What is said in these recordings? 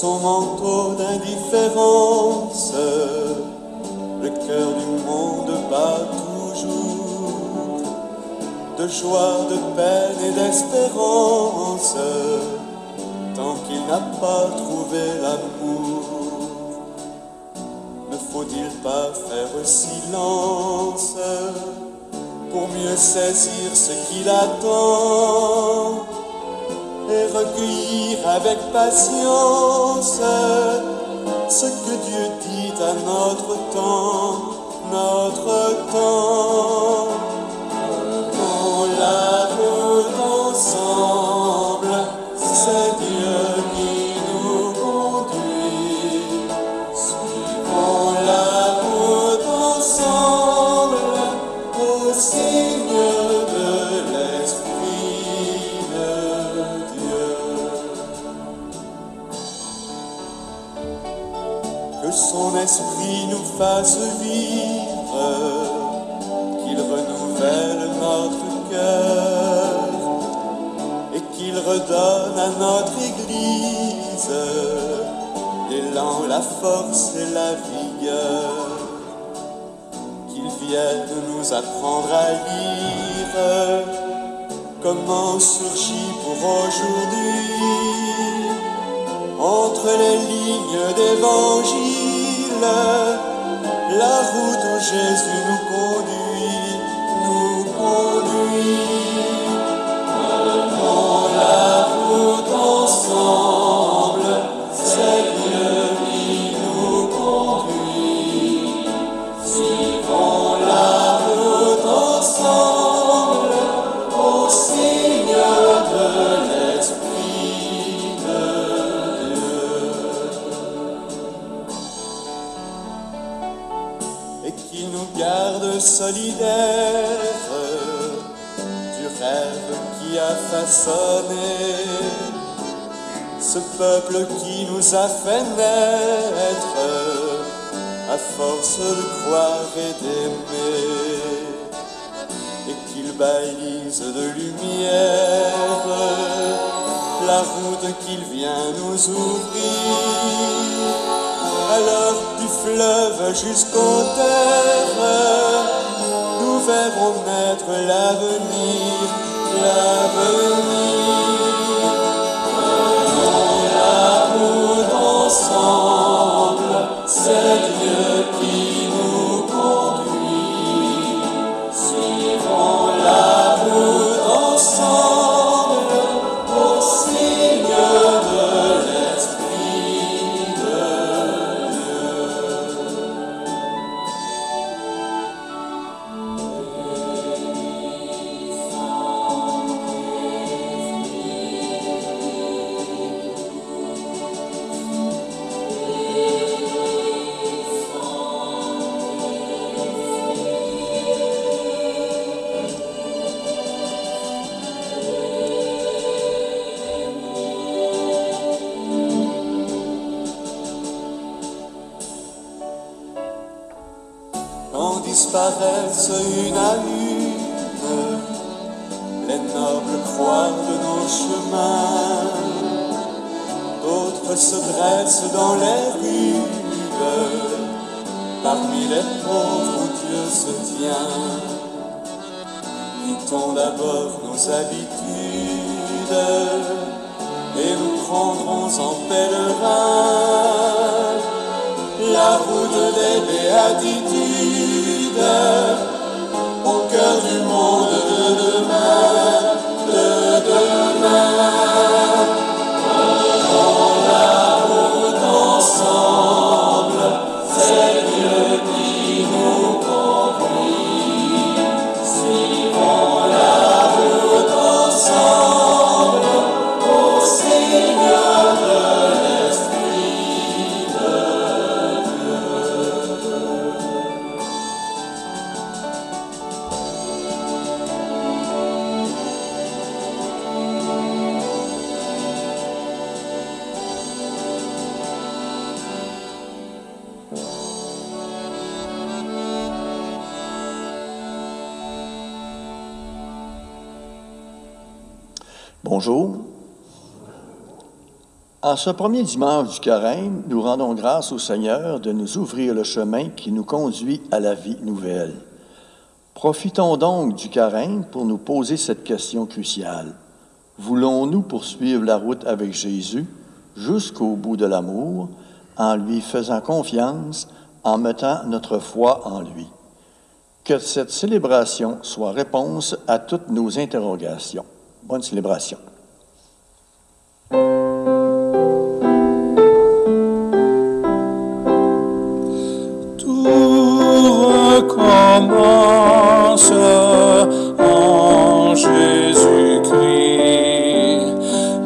son manteau d'indifférence, le cœur du monde bat toujours, de joie, de peine et d'espérance, tant qu'il n'a pas trouvé l'amour. Ne faut-il pas faire silence pour mieux saisir ce qu'il attend et recueillir avec patience ce que Dieu dit à notre temps, notre temps. On la route ensemble, c'est Dieu qui nous conduit. Suivons la route ensemble au signe de l'Esprit de Dieu. Que son esprit nous fasse vivre, qu'il renouvelle notre cœur et qu'il redonne à notre Église l'élan, la force et la vigueur. Qu'il vienne nous apprendre à lire comment surgit pour aujourd'hui, entre les lignes d'évangile, la route où Jésus nous conduit, nous conduit. Prenons la route ensemble, c'est Dieu qui nous conduit. Suivons la route ensemble au signe de l'Esprit de Dieu. Et qu'il nous garde solidaires du rêve qui a façonné ce peuple qui nous a fait naître à force de croire et d'aimer, et qu'il balise de lumière la route qu'il vient nous ouvrir, alors du fleuve jusqu'aux terres nous verrons naître l'avenir, l'avenir. Prenons la route ensemble, c'est Dieu qui nous conduit. Suivons la route ensemble au signe de l'Esprit de Dieu. Quand disparaissent une à une les nobles croix de nos chemins, d'autres se dressent dans les rues, parmi les pauvres où Dieu se tient. Quittons d'abord nos habitudes et nous prendrons en pèlerin la route des béatitudes, au cœur du monde de demain, de demain. Prenons la route ensemble, c'est Dieu qui nous conduit. Suivons la route ensemble, au signe de l'Esprit de Dieu. Bonjour. En ce premier dimanche du Carême, nous rendons grâce au Seigneur de nous ouvrir le chemin qui nous conduit à la vie nouvelle. Profitons donc du Carême pour nous poser cette question cruciale. Voulons-nous poursuivre la route avec Jésus jusqu'au bout de l'amour, en lui faisant confiance, en mettant notre foi en lui? Que cette célébration soit réponse à toutes nos interrogations. Bonne célébration. Commence en Jésus-Christ.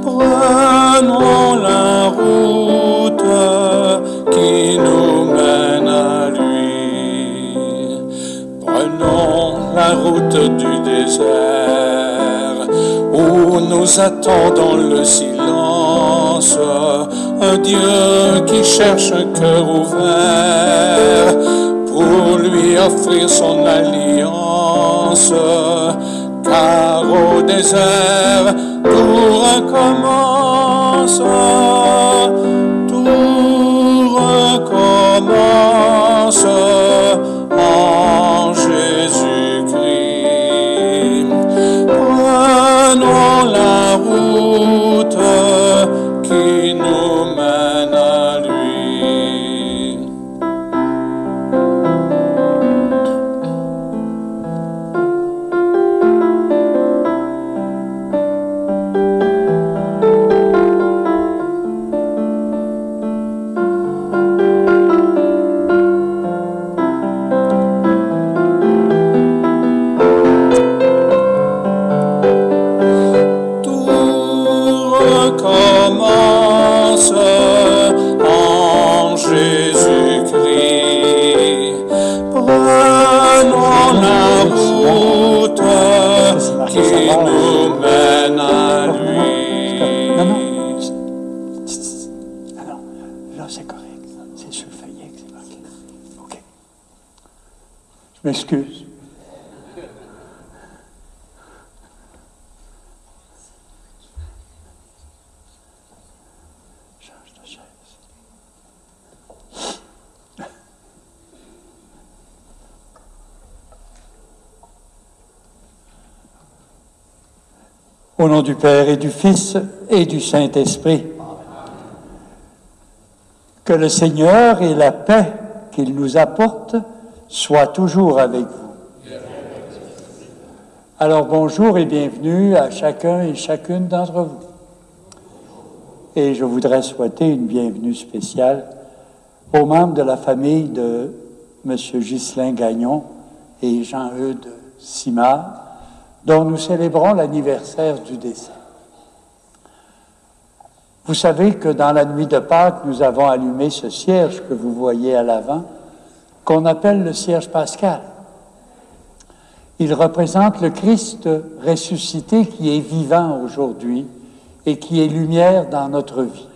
Prenons la route qui nous mène à lui. Prenons la route du désert où nous attendons le silence. Un Dieu qui cherche un cœur ouvert pour lui offrir son alliance, car au désert tout recommence, tout recommence en Jésus-Christ. Prenons la route qui nous mène à lui. Commence en Jésus-Christ. Prenons la route qui nous mène à lui. Non, là c'est correct. C'est sur le feuillet que c'est marqué. OK. Je m'excuse. Au nom du Père et du Fils et du Saint-Esprit, que le Seigneur et la paix qu'il nous apporte soient toujours avec vous. Alors bonjour et bienvenue à chacun et chacune d'entre vous. Et je voudrais souhaiter une bienvenue spéciale aux membres de la famille de M. Ghislain Gagnon et Jean-Eudes Simard, dont nous célébrons l'anniversaire du décès. Vous savez que dans la nuit de Pâques, nous avons allumé ce cierge que vous voyez à l'avant, qu'on appelle le cierge pascal. Il représente le Christ ressuscité qui est vivant aujourd'hui et qui est lumière dans notre vie.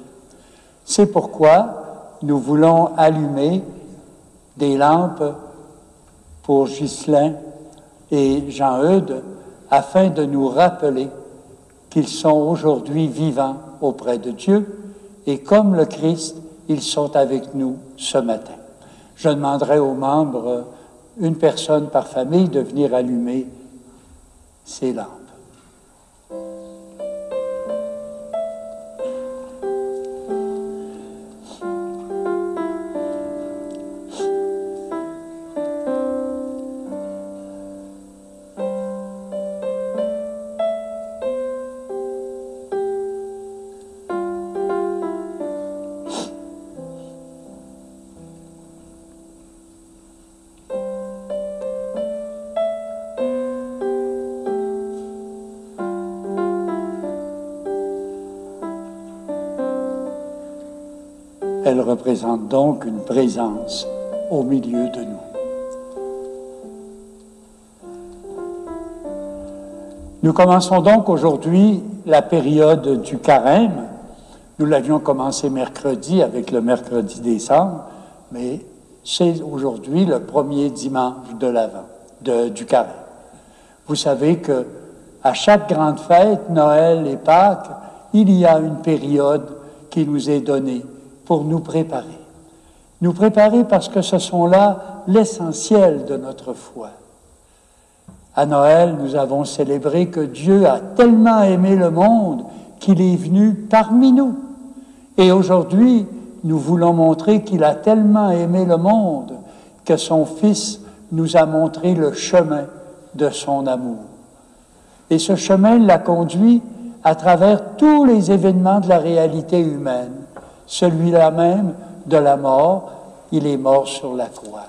C'est pourquoi nous voulons allumer des lampes pour Ghislain et Jean-Eudes afin de nous rappeler qu'ils sont aujourd'hui vivants auprès de Dieu et comme le Christ, ils sont avec nous ce matin. Je demanderai aux membres, une personne par famille, de venir allumer ces lampes. Elle représente donc une présence au milieu de nous. Nous commençons donc aujourd'hui la période du Carême. Nous l'avions commencé mercredi avec le mercredi décembre, mais c'est aujourd'hui le premier dimanche de l'Avent, du Carême. Vous savez que à chaque grande fête, Noël et Pâques, il y a une période qui nous est donné pour nous préparer. Nous préparer parce que ce sont là l'essentiel de notre foi. À Noël, nous avons célébré que Dieu a tellement aimé le monde qu'il est venu parmi nous. Et aujourd'hui, nous voulons montrer qu'il a tellement aimé le monde que son Fils nous a montré le chemin de son amour. Et ce chemin l'a conduit à travers tous les événements de la réalité humaine. Celui-là même de la mort, il est mort sur la croix.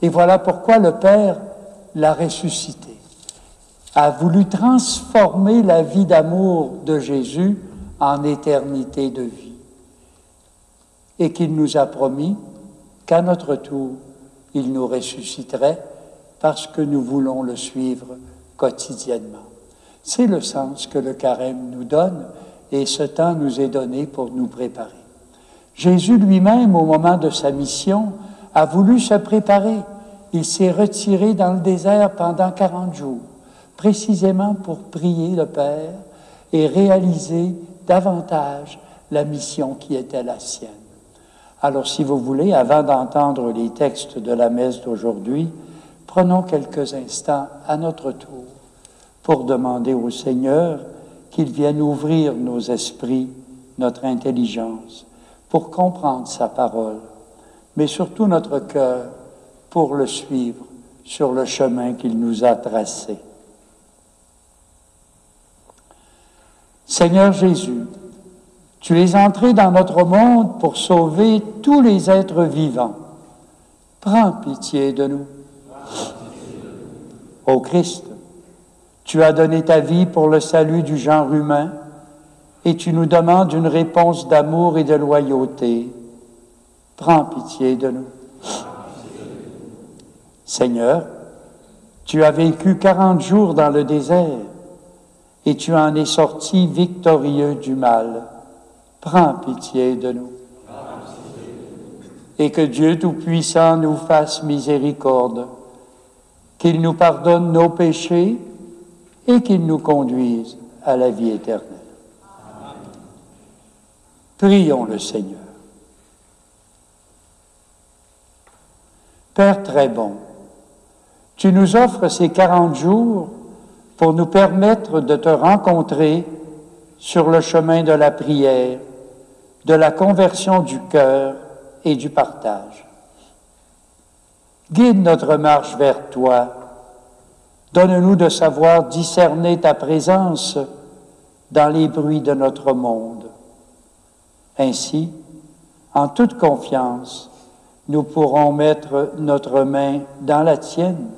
Et voilà pourquoi le Père l'a ressuscité, a voulu transformer la vie d'amour de Jésus en éternité de vie. Et qu'il nous a promis qu'à notre tour, il nous ressusciterait parce que nous voulons le suivre quotidiennement. C'est le sens que le carême nous donne et ce temps nous est donné pour nous préparer. Jésus lui-même, au moment de sa mission, a voulu se préparer. Il s'est retiré dans le désert pendant 40 jours, précisément pour prier le Père et réaliser davantage la mission qui était la sienne. Alors, si vous voulez, avant d'entendre les textes de la messe d'aujourd'hui, prenons quelques instants à notre tour pour demander au Seigneur qu'il vienne ouvrir nos esprits, notre intelligence, pour comprendre sa parole, mais surtout notre cœur pour le suivre sur le chemin qu'il nous a tracé. Seigneur Jésus, tu es entré dans notre monde pour sauver tous les êtres vivants. Prends pitié de nous. Ô Christ, tu as donné ta vie pour le salut du genre humain et tu nous demandes une réponse d'amour et de loyauté. Prends pitié de nous. Seigneur, tu as vécu 40 jours dans le désert et tu en es sorti victorieux du mal. Prends pitié de nous. Et que Dieu Tout-Puissant nous fasse miséricorde, qu'il nous pardonne nos péchés et qu'il nous conduise à la vie éternelle. Prions le Seigneur. Père très bon, tu nous offres ces 40 jours pour nous permettre de te rencontrer sur le chemin de la prière, de la conversion du cœur et du partage. Guide notre marche vers toi. Donne-nous de savoir discerner ta présence dans les bruits de notre monde. Ainsi, en toute confiance, nous pourrons mettre notre main dans la tienne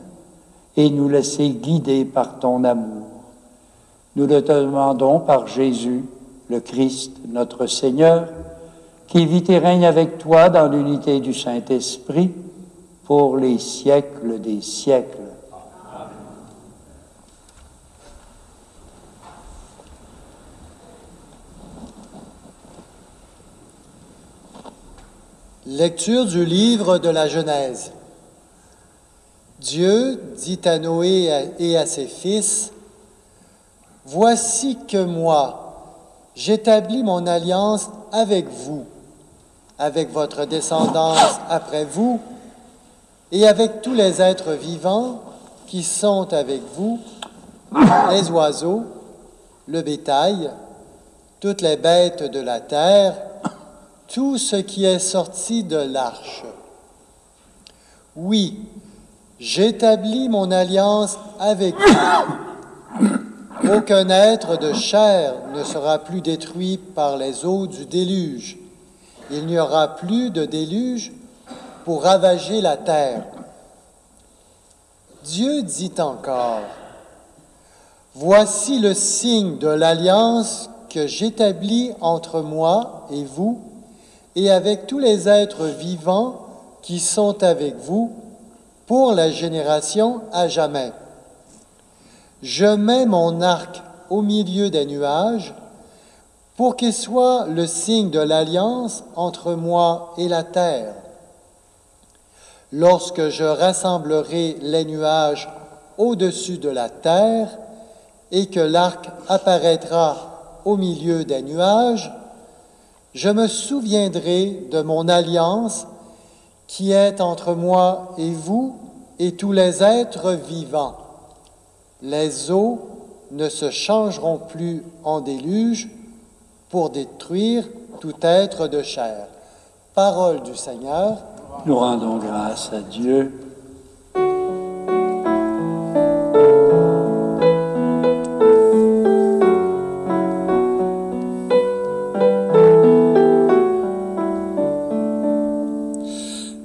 et nous laisser guider par ton amour. Nous le demandons par Jésus, le Christ, notre Seigneur, qui vit et règne avec toi dans l'unité du Saint-Esprit pour les siècles des siècles. Lecture du livre de la Genèse. Dieu dit à Noé et à ses fils, « Voici que moi, j'établis mon alliance avec vous, avec votre descendance après vous, et avec tous les êtres vivants qui sont avec vous, les oiseaux, le bétail, toutes les bêtes de la terre, tout ce qui est sorti de l'arche. Oui, j'établis mon alliance avec vous. Aucun être de chair ne sera plus détruit par les eaux du déluge. Il n'y aura plus de déluge pour ravager la terre. Dieu dit encore, « Voici le signe de l'alliance que j'établis entre moi et vous, et avec tous les êtres vivants qui sont avec vous pour la génération à jamais. Je mets mon arc au milieu des nuages pour qu'il soit le signe de l'alliance entre moi et la terre. Lorsque je rassemblerai les nuages au-dessus de la terre et que l'arc apparaîtra au milieu des nuages, je me souviendrai de mon alliance qui est entre moi et vous et tous les êtres vivants. Les eaux ne se changeront plus en déluge pour détruire tout être de chair. Parole du Seigneur. Nous rendons grâce à Dieu.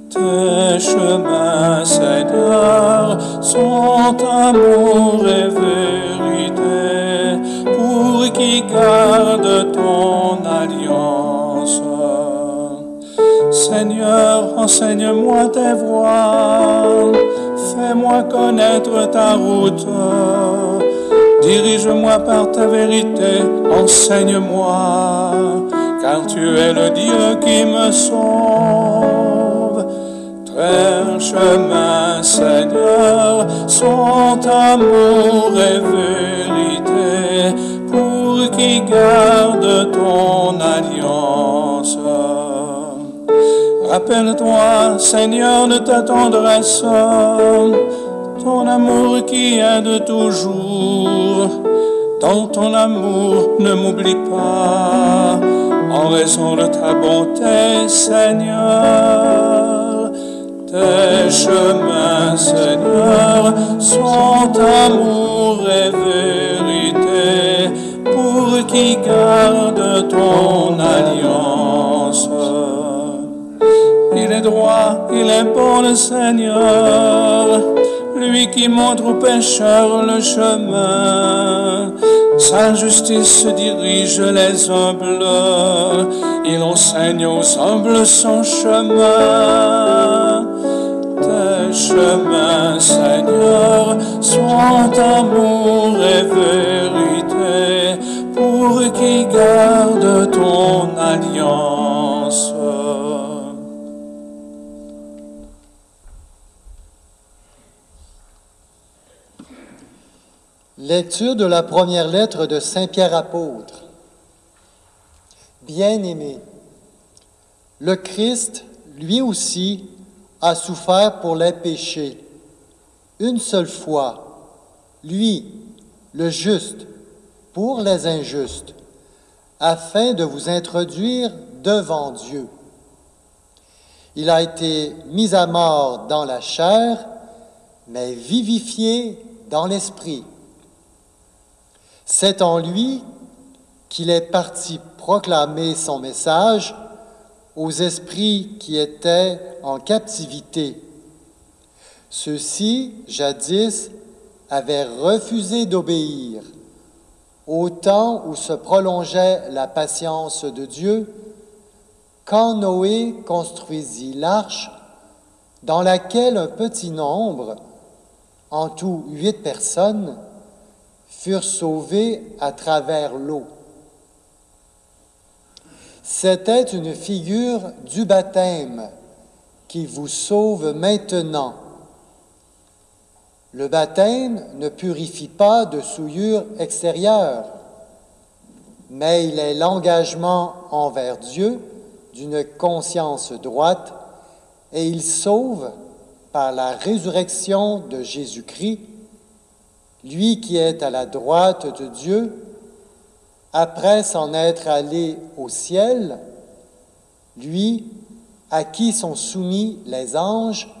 Tes chemins, Seigneur, sont amour et vérité pour qui garde ton alliance. Seigneur, enseigne-moi tes voies, fais-moi connaître ta route, dirige-moi par ta vérité, enseigne-moi, car tu es le Dieu qui me sauve. Tes chemins, Seigneur, sont amour et vérité pour qui garde ton alliance. Rappelle-toi, Seigneur, de ta tendresse, ton amour qui est de toujours. Dans ton amour, ne m'oublie pas, en raison de ta bonté, Seigneur. Tes chemins, Seigneur, sont amour et vérité pour qui garde ton alliance. Il est droit, il est bon le Seigneur, lui qui montre aux pécheurs le chemin. Sa justice dirige les humbles, il enseigne aux humbles son chemin. Tes chemins, Seigneur, sont amour et vérité pour qui garde ton alliance. Lecture de la première lettre de Saint Pierre apôtre. Bien-aimés, le Christ, lui aussi, a souffert pour les péchés, une seule fois, lui, le juste, pour les injustes, afin de vous introduire devant Dieu. Il a été mis à mort dans la chair, mais vivifié dans l'esprit. C'est en lui qu'il est parti proclamer son message aux esprits qui étaient en captivité. Ceux-ci, jadis, avaient refusé d'obéir, au temps où se prolongeait la patience de Dieu, quand Noé construisit l'arche, dans laquelle un petit nombre, en tout 8 personnes, furent sauvés à travers l'eau. C'était une figure du baptême qui vous sauve maintenant. Le baptême ne purifie pas de souillure extérieure, mais il est l'engagement envers Dieu d'une conscience droite et il sauve par la résurrection de Jésus-Christ, lui qui est à la droite de Dieu, après s'en être allé au ciel, lui à qui sont soumis les anges,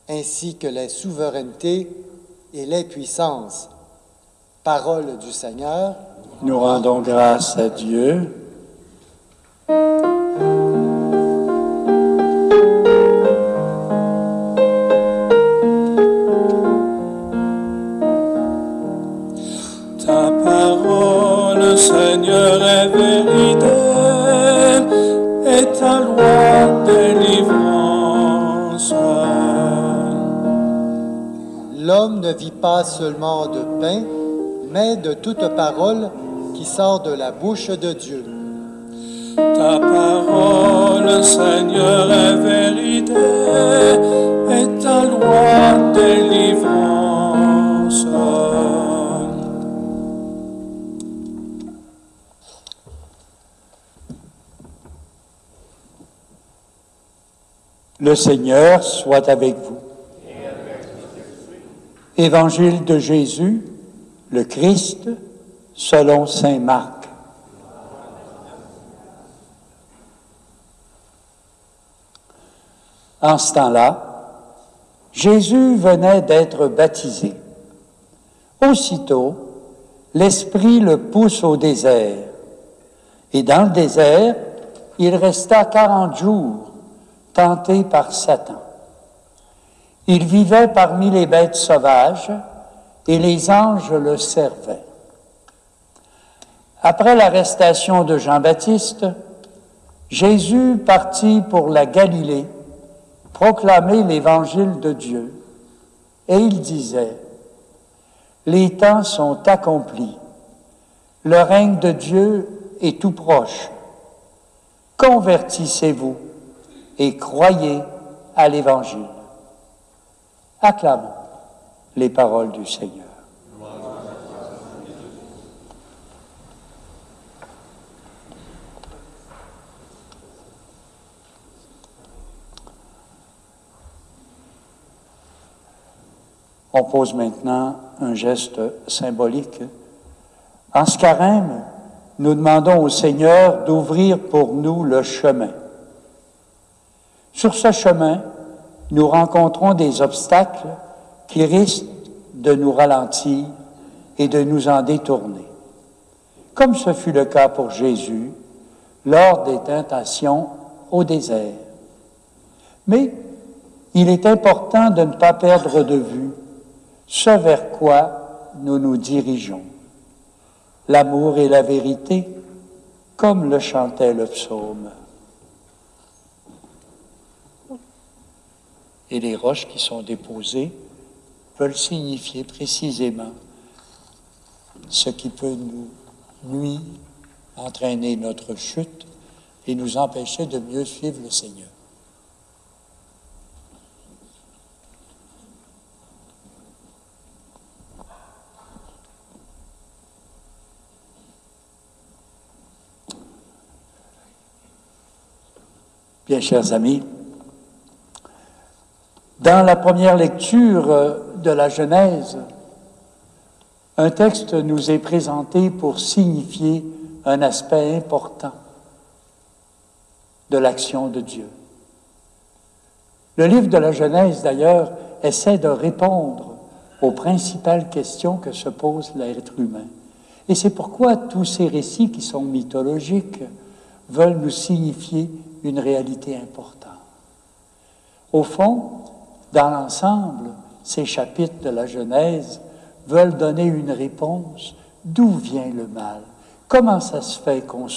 ainsi que les souverainetés et les puissances. Parole du Seigneur. Nous rendons grâce à Dieu. Ta parole, Seigneur, est vérité, et ta loi délivrance. L'homme ne vit pas seulement de pain, mais de toute parole qui sort de la bouche de Dieu. Ta parole, Seigneur, est vérité, et ta loi délivrance. Le Seigneur soit avec vous. Évangile de Jésus, le Christ, selon saint Marc. En ce temps-là, Jésus venait d'être baptisé. Aussitôt, l'Esprit le pousse au désert. Et dans le désert, il resta 40 jours, tenté par Satan. Il vivait parmi les bêtes sauvages, et les anges le servaient. Après l'arrestation de Jean-Baptiste, Jésus partit pour la Galilée, proclamer l'Évangile de Dieu. Et il disait, « Les temps sont accomplis, le règne de Dieu est tout proche. Convertissez-vous et croyez à l'Évangile. » Acclamons les paroles du Seigneur. On pose maintenant un geste symbolique. En ce carême, nous demandons au Seigneur d'ouvrir pour nous le chemin. Sur ce chemin, nous rencontrons des obstacles qui risquent de nous ralentir et de nous en détourner, comme ce fut le cas pour Jésus lors des tentations au désert. Mais il est important de ne pas perdre de vue ce vers quoi nous nous dirigeons. L'amour et la vérité, comme le chantait le psaume. Et les roches qui sont déposées veulent signifier précisément ce qui peut nous nuire, entraîner notre chute et nous empêcher de mieux suivre le Seigneur. Bien, chers amis, dans la première lecture de la Genèse, un texte nous est présenté pour signifier un aspect important de l'action de Dieu. Le livre de la Genèse, d'ailleurs, essaie de répondre aux principales questions que se pose l'être humain. Et c'est pourquoi tous ces récits qui sont mythologiques veulent nous signifier une réalité importante. Au fond, dans l'ensemble, ces chapitres de la Genèse veulent donner une réponse. D'où vient le mal? Comment ça se fait qu'on